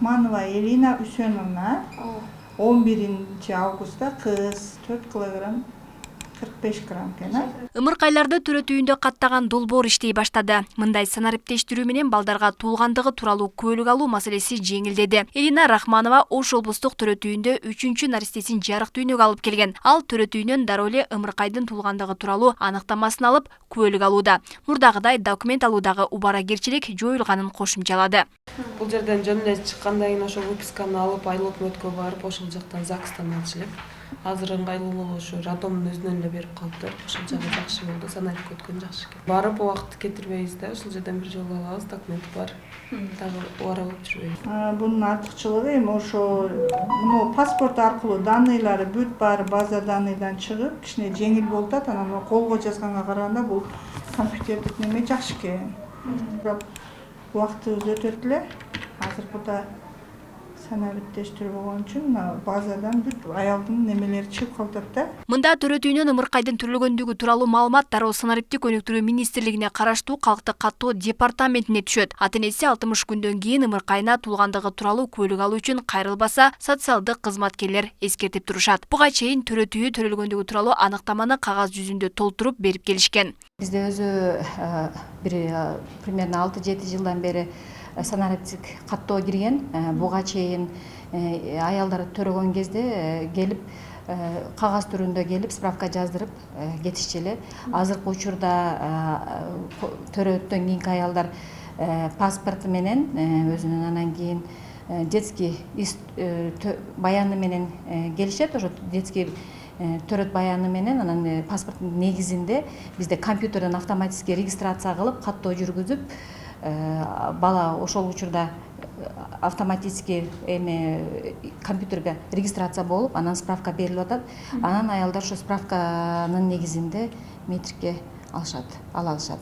Рахманова Элина Үсеновна 11 августта кыз 4 килограмм 45 грамм кена. Ымыркайларды төрөтүүндө каттаган долбоор иштей баштады. Мындай санариптештирүү менен балдарга туулгандыгы тууралуу көөлүк алуу маселеси жеңилдеди. Элина Рахманова Ош облустук төрөтүүндө 3-чү наристесин жарык дүйнөгө алып келген. Ал төрөтүүнөн дароо эле ымыркайдын туулгандыгы тууралуу аныктамасын алып көөлүк алууда. Мурдагыдай документ алуудагы убаракерчилик жоюлганын кошумчалады. Бул жерден жөн эле чыккандан кийин ошол выписканы алып айлык өкмөткө барып ошол жактан ЗАГСтан алчу элек. Азыр ыңгайлуулугу ушу роддомдун өзүнөн эле берип калыптыр. Ошончо жакшы болду, санарип өткөн жакшы экен. Барып убакыт кетирбейбиз да, ошол жерден бир жолу алабыз, документ бар. Дагы убара болуп жүрбөйбүз. Бунун артыкчылыгы эми ошо муну паспорт аркылуу данныйлары бүт баары база данныйдан чыгып, кичине жеңил болуп атат. Анан колго жазганга караганда бул компьютердик неме жакшы экен. Бирок убактыбыз өтөт эле. Азыр буда санариптештирүү болгон үчүн базадан бүт аялдын немелери чыгып калат да. Мында төрөтүүнүн ымыркайдын төрөлгөндүгү тууралуу маалымат дароо санариптик өнүктүрүү министрлигине караштуу калктык каттоо департаментине түшөт. Ата-энеси 60 күндөн кийин ымыркайына туулгандыгы тууралуу көөлүк алуу үчүн кайрылбаса, социалдык кызматкерлер эскертип турушат. Буга чейин төрөтүү төрөлгөндүгү тууралуу аныктаманы кагаз жүзүндө толтуруп берип келишкен. Бизде өзү примерно 6-7 жылдан бери санариптик каттоо кирген. Буга чейин аялдар төрөгөн кезде келип кагаз түрүндө келип справка жаздырып кетишчи эле. Азыркы учурда төрөттөн кийинки аялдар паспорт менен өзүнүн анан кийин детский баяны менен келишет. Ошо детский төрөт баяны менен анан паспорттун негизинде бизде компьютерден автоматически регистрация кылып каттоо жүргүзүп, бала ошол учурда автоматически компьютерге регистрация болуп, анан справка берилип атат. Анан аялдар ошо справканын негизинде метрикке ала алышат.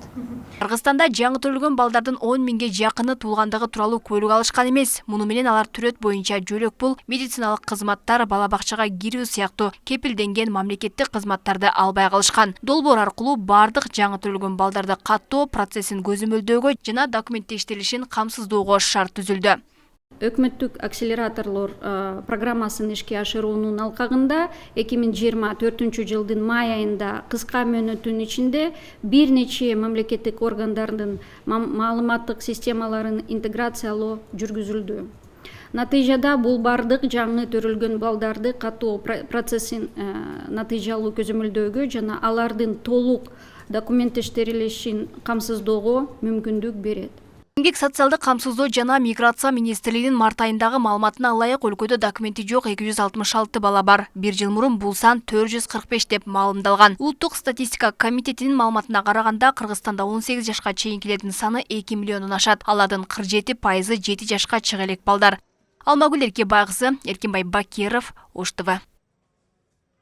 Кыргызстанда жаңы төрөлгөн балдардын 10 миңге жакыны туулгандыгы тууралуу көөлүк алышкан эмес. Муну менен алар төрөт боюнча жөлөк пул, медициналык кызматтар, бала бакчага кирүү сыяктуу кепилденген мамлекеттик кызматтарды албай калышкан. Долбоор аркылуу бардык жаңы төрөлгөн балдарды каттоо процессин көзөмөлдөөгө жана документтештирилишин камсыздоого шарт түзүлдү. Өкмөттүк акселераторлор программасын ишке ашыруунун алкагында 2024 жылдын май айында кыска мөөнөттүн ичинде бир нече мамлекеттик органдардын маалыматтык системаларын интеграциялоо жүргүзүлдү. Натыйжада бул бардык жаңы төрөлгөн балдарды каттоо процессин натыйжалуу көзөмөлдөөгө жана алардын толук документтештирилишин камсыздоого мүмкүндүк берет. Эмгек социалдык камсыздоо жана миграция министрлигинин март айындагы маалыматына ылайык өлкөдө документи жок 266 бала бар. Бир жыл мурун бул сан 445 деп маалымдалган. Улуттук статистика комитетинин маалыматына караганда Кыргызстанда 18 жашка чейинкилердин саны 2 миллиондон ашат. Алардын 47% 7 жашка чыга элек балдар. Алмагүл Эркебайкызы, Эркинбай Бакиров, Ош ТВ.